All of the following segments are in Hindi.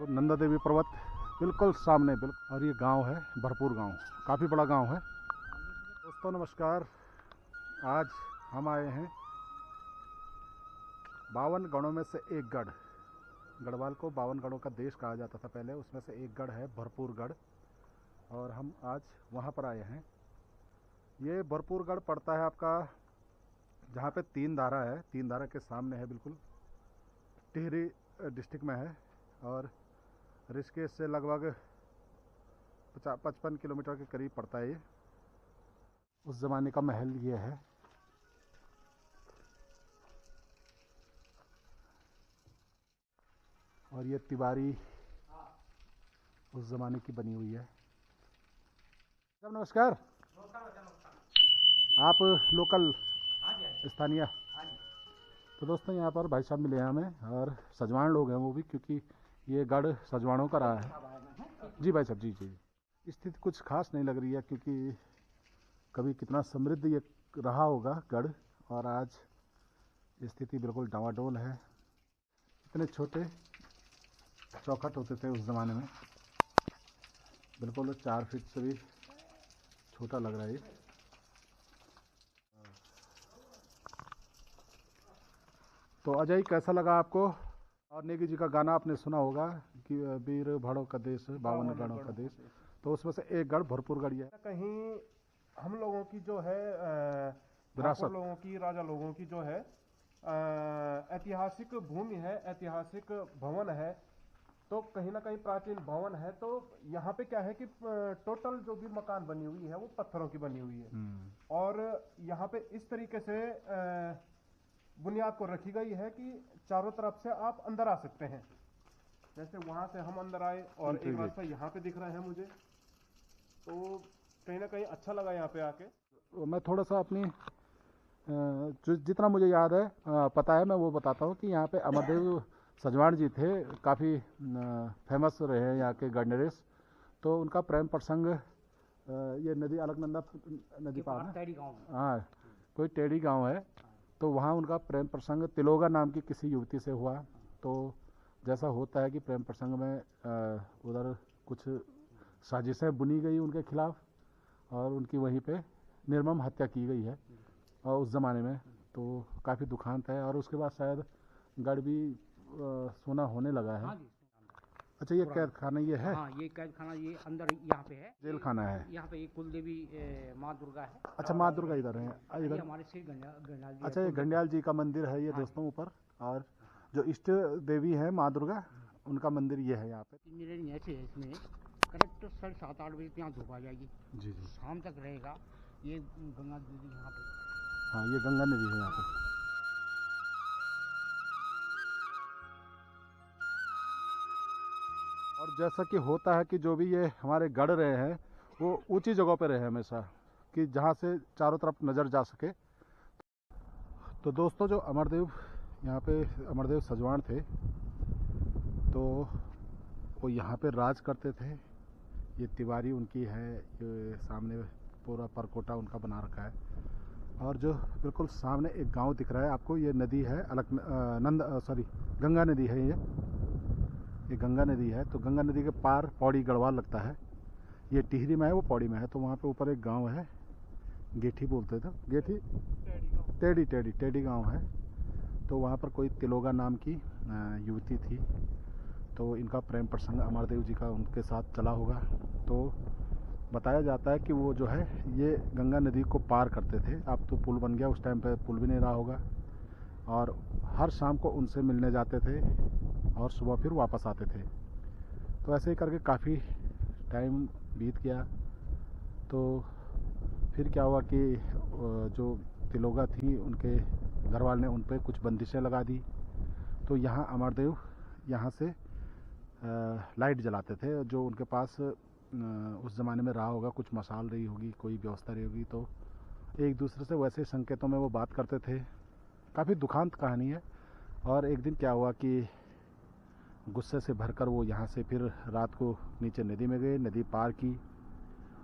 नंदा देवी पर्वत बिल्कुल सामने और ये गांव है भरपूर गांव, काफ़ी बड़ा गांव है। दोस्तों नमस्कार, आज हम आए हैं 52 गढ़ों में से एक गढ़। गढ़वाल को 52 गढ़ों का देश कहा जाता था पहले, उसमें से एक गढ़ है भरपूर गढ़, और हम आज वहाँ पर आए हैं। ये भरपूर गढ़ पड़ता है आपका जहाँ पे तीन धारा है, तीन धारा के सामने है, बिल्कुल टिहरी डिस्ट्रिक्ट में है, और ऋषिकेश से लगभग 55 किलोमीटर के करीब पड़ता है। ये उस ज़माने का महल ये है। और ये तिवारी उस ज़माने की बनी हुई है। साहब नमस्कार। आप लोकल स्थानीय? तो दोस्तों यहाँ पर भाई साहब मिले हैं हमें, और सजवान लोग हैं वो भी, क्योंकि ये गढ़ सजवानों का रहा है। जी भाई साहब, जी जी। स्थिति कुछ खास नहीं लग रही है, क्योंकि कभी कितना समृद्ध ये रहा होगा गढ़, और आज स्थिति बिल्कुल डावाडोल है। इतने छोटे चौखट होते थे उस ज़माने में, बिल्कुल 4 फीट से भी छोटा लग रहा है ये। तो अजय, कैसा लगा आपको? और नेगी जी का गाना आपने सुना होगा कि वीर भड़ों का देश, 52 गढ़ों का देश, तो उसमें से एक गढ़ भरपूर गढ़ है। कहीं हम लोगों की जो है विरासत, लोगों की, राजा लोगों की जो है ऐतिहासिक भूमि है, ऐतिहासिक भवन है। तो कहीं ना कहीं प्राचीन भवन है। तो यहाँ पे क्या है कि टोटल जो भी मकान बनी हुई है वो पत्थरों की बनी हुई है, और यहाँ पे इस तरीके से बुनियाद को रखी गई है कि चारों तरफ से आप अंदर आ सकते हैं। जैसे वहां से हम अंदर आए, और एक रास्ता यहाँ पे दिख रहा है मुझे, तो कहीं ना कहीं अच्छा लगा यहाँ पे आके। मैं थोड़ा सा अपनी जितना मुझे याद है, पता है, मैं वो बताता हूँ कि यहाँ पे अमरदेव सजवान जी थे, काफ़ी फेमस रहे हैं यहाँ के गढ़नरेश। तो उनका प्रेम प्रसंग ये नदी अलकनंदा नदी पार है, हाँ, कोई टेढ़ी गांव है, तो वहाँ उनका प्रेम प्रसंग तिलोगा नाम की किसी युवती से हुआ। तो जैसा होता है कि प्रेम प्रसंग में उधर कुछ साजिशें बुनी गई उनके खिलाफ, और उनकी वहीं पे निर्मम हत्या की गई है और उस ज़माने में। तो काफ़ी दुखांत है, और उसके बाद शायद गढ़ भी सोना होने लगा है। हाँ, अच्छा, ये कैद खाना ये है? हाँ, ये कैद खाना ये अंदर यहाँ पे है, जेल खाना है। यहाँ पे एक कुल देवी माँ दुर्गा है। अच्छा, माँ दुर्गा इधर है, इधर हमारे श्री गंडियाल जी। अच्छा, ये गंडियाल जी का मंदिर है ये दोस्तों ऊपर, और जो इष्ट देवी है माँ दुर्गा, उनका मंदिर ये है यहाँ पे। इंजीनियरिंग ऐसे है, इसमें करेक्ट 7:30-8 बजे यहाँ धूप आ जाएगी। जी जी, शाम तक रहेगा। ये गंगा नदी यहाँ पे, हाँ, ये गंगा नदी है यहाँ पे। और जैसा कि होता है कि जो भी ये हमारे गढ़ रहे हैं वो ऊंची जगहों पे रहे हमेशा, कि जहाँ से चारों तरफ नज़र जा सके। तो दोस्तों, जो अमरदेव यहाँ पे अमरदेव सजवान थे, तो वो यहाँ पे राज करते थे। ये तिवारी उनकी है, ये सामने पूरा परकोटा उनका बना रखा है। और जो बिल्कुल सामने एक गांव दिख रहा है आपको, ये नदी है गंगा नदी है ये गंगा नदी है। तो गंगा नदी के पार पौड़ी गढ़वाल लगता है। ये टिहरी में है, वो पौड़ी में है। तो वहाँ पे ऊपर एक गांव है, गेठी बोलते थे, गेठी टेढ़ी गांव है। तो वहाँ पर कोई तिलोगा नाम की युवती थी, तो इनका प्रेम प्रसंग अमरदेव जी का उनके साथ चला होगा। तो बताया जाता है कि वो जो है ये गंगा नदी को पार करते थे। अब तो पुल बन गया, उस टाइम पे पुल भी नहीं रहा होगा। और हर शाम को उनसे मिलने जाते थे, और सुबह फिर वापस आते थे। तो ऐसे ही करके काफ़ी टाइम बीत गया। तो फिर क्या हुआ कि जो तिलोगा थी, उनके घर वाले ने उन पर कुछ बंदिशें लगा दी। तो यहाँ अमरदेव यहाँ से लाइट जलाते थे, जो उनके पास उस ज़माने में रहा होगा, कुछ मसाल रही होगी, कोई व्यवस्था रही होगी। तो एक दूसरे से वैसे संकेतों में वो बात करते थे। काफ़ी दुखांत कहानी है। और एक दिन क्या हुआ कि गुस्से से भरकर वो यहाँ से फिर रात को नीचे नदी में गए, नदी पार की,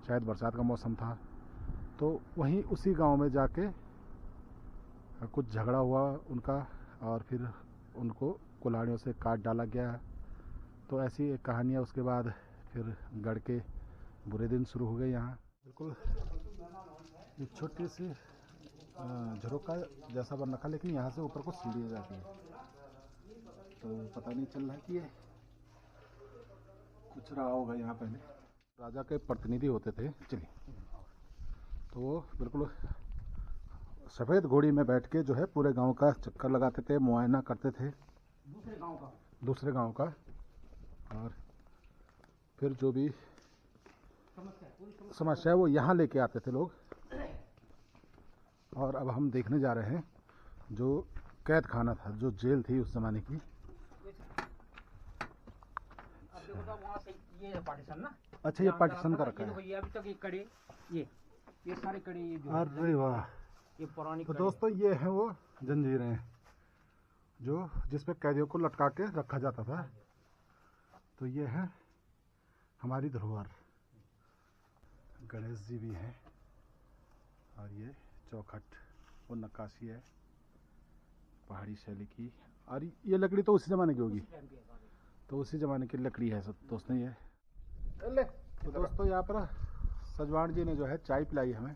शायद बरसात का मौसम था। तो वहीं उसी गांव में जाके कुछ झगड़ा हुआ उनका, और फिर उनको कुल्हाड़ियों से काट डाला गया। तो ऐसी एक कहानी है। उसके बाद फिर गढ़ के बुरे दिन शुरू हो गए यहाँ। बिल्कुल ये छोटी सी झरोका जैसा बन रखा, लेकिन यहाँ से ऊपर को सीढ़ी जाती है, तो पता नहीं चल रहा कि ये कुछ रहा होगा यहाँ पहले। राजा के प्रतिनिधि होते थे, चलिए, तो वो बिल्कुल सफ़ेद घोड़ी में बैठ के जो है पूरे गांव का चक्कर लगाते थे, मुआयना करते थे दूसरे गांव का, और फिर जो भी समस्या है वो यहाँ लेके आते थे लोग। और अब हम देखने जा रहे हैं जो कैद खाना था, जो जेल थी उस जमाने की। ये पार्टीशन ना, अच्छा, ये पार्टीशन का रखा है। ये अभी तक ये कड़े, ये सारे कड़े, ये जो अरे वाह, ये पुरानी तो दोस्तों ये हैं वो जंजीरें जो जिस पे कैदियों को लटका के रखा जाता था। तो ये है हमारी धरोहर। गणेश जी भी हैं, और ये चौखट, वो नक्काशी है पहाड़ी शैली की। और ये लकड़ी तो उसी ज़माने की होगी, तो उसी ज़माने की लकड़ी है सब दोस्तों ये। तो दोस्तों यहाँ पर सजवान जी ने जो है चाय पिलाई हमें,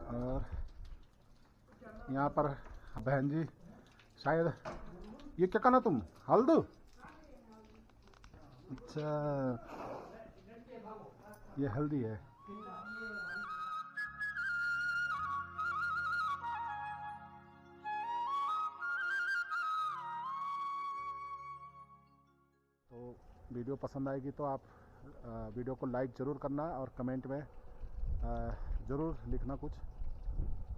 और यहाँ पर बहन जी शायद ये क्या कहना तुम, हल्दी? अच्छा, ये हल्दी है। तो वीडियो पसंद आएगी तो आप वीडियो को लाइक ज़रूर करना, और कमेंट में ज़रूर लिखना कुछ,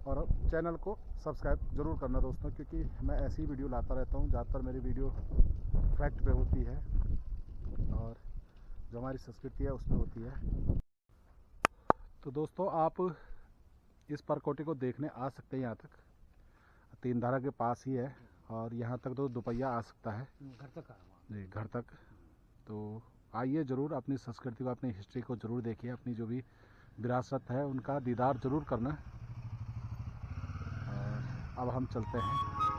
और चैनल को सब्सक्राइब ज़रूर करना दोस्तों, क्योंकि मैं ऐसी वीडियो लाता रहता हूँ। ज़्यादातर मेरी वीडियो फैक्ट पे होती है, और जो हमारी संस्कृति है उसमें होती है। तो दोस्तों आप इस परकोटे को देखने आ सकते हैं। यहाँ तक तीन धारा के पास ही है, और यहाँ तक तो दोपहिया आ सकता है, घर तक जी घर तक। तो आइए ज़रूर, अपनी संस्कृति को, अपनी हिस्ट्री को ज़रूर देखिए, अपनी जो भी विरासत है उनका दीदार ज़रूर करना। और अब हम चलते हैं।